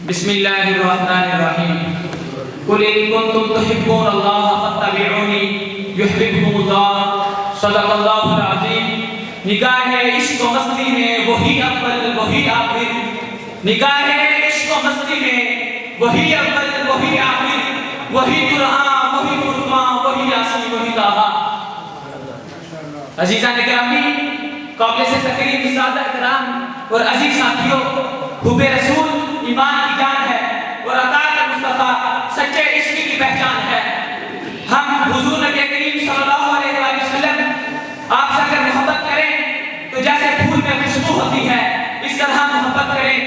بسم اللہ الرحمن الرحیم قل ان کنتم تحبون اللہ فاتبعونی یحببکم اللہ صدق اللہ العظیم۔ نگاہ عشق و مستی میں وہی اول وہی آخر، نگاہ عشق و مستی میں وہی اول وہی آخر، وہی قرآن وہی فرقان وہی یاسین وہی طٰہٰ۔ عزیزان گرامی، قابل سے تقریب سادہ اکرام اور عزیز ساتھیوں، حب رسول ایمان کی جان ہے اور اطاعت مصطفیٰ سچے عشق کی پہچان ہے۔ ہم حضور نبی کریم صلی اللہ علیہ وآلہ وسلم آپ سے اگر محبت کریں تو جیسے پھول میں خوشبو ہوتی ہے اس طرح محبت کریں۔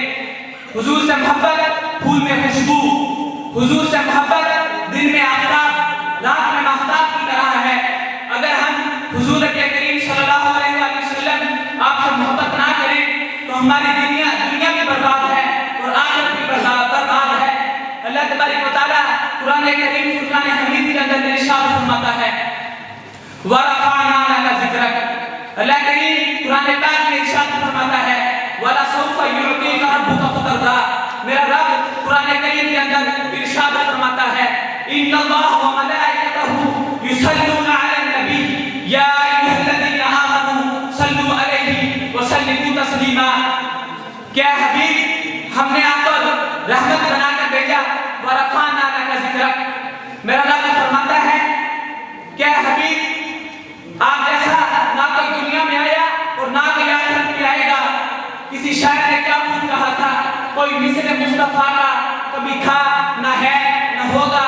حضور سے محبت پھول میں خوشبو، حضور سے محبت دن میں آفتاب رات میں ماہتاب کی طرح ہے۔ اگر ہم حضور نبی کریم صلی اللہ علیہ وآلہ وسلم آپ سے محبت نہ کریں تو ہماری دنیا بھی برباد ہے اور آخرت بھی برباد ہے۔ اللہ تبارک و تعالیٰ قرآن کریم فرقان حمید کے اندر ارشاد فرماتا ہے وَرَفَعْنَا لَكَ ذِكْرَكَ۔ اللہ کریم قرآن پاک میں ارشاد فرماتا ہے وَلَسَوْفَ يُعْطِيكَ رَبُّكَ فَتَرْضَىٰ۔ میرا رب قرآن کریم کے اندر ارشاد فرماتا ہے إِنَّ اللَّهَ وَمَلَائِكَتَهُ يُصَلُّونَ عَلَى النَّبِيِّ يَا أَيُّهَا الَّذِينَ آمَنُوا صَلُّوا عَلَيْهِ وَسَلِّمُوا تَسْلِيمًا۔ کیا حبیب ہم نے آپ کو رحمت بنا کر بھیجا، وَرَفَعْنَا لَكَ ذِكْرَكَ۔ میرا رب فرماتا ہے کیا حبیب آپ جیسا نہ کوئی دنیا میں آیا اور نہ کوئی آخرت میں آئے گا۔ کسی شاعر نے کیا خوب کہا تھا، کوئی مثل مصطفیٰ کا کبھی تھا نہ ہے نہ ہوگا،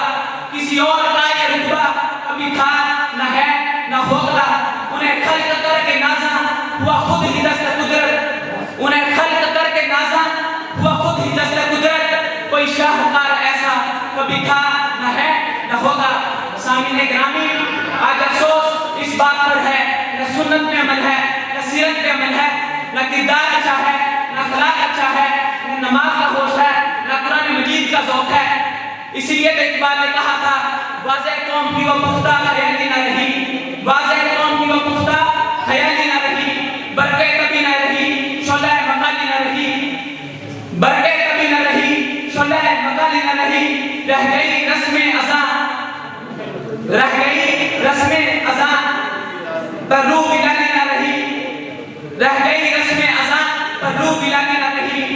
کسی اور کا یہ رتبہ کبھی تھا نہ ہے نہ ہوگا۔ انہیں خلق کر کے نازا ہوا خود ہی دست قدرت، انہیں خلق کر کے نازا ہوا خود ہی دست قدرت، کوئی شاہکار ایسا کبھی تھا نہ ہے نہ ہوگا۔ سامعین گرامی، آج افسوس اس بات پر ہے نہ سنت میں عمل ہے نہ سیرت میں عمل ہے، نہ کردار اچھا ہے نہ اخلاق اچھا ہے، نہ نماز کا ہوش ہے نہ قرآن مجید کا ذوق ہے۔ اسی لیے تو اقبال نے کہا تھا واضح قوم کی وہ پختہ خیالی نہ رہی، واضح قوم کی وہ پختہ خیالی نہ رہی، برقے کبھی نہ رہی شعلہ مقالی نہ رہی، برقے کبھی نہ رہی شعلہ مقالی نہ رہی، رہ گئی رسم اذان، رہ گئی رسم اذان پر روح بلالی نہ رہی، رہ گئی رسم اذان پر روح بلالی نہ رہی۔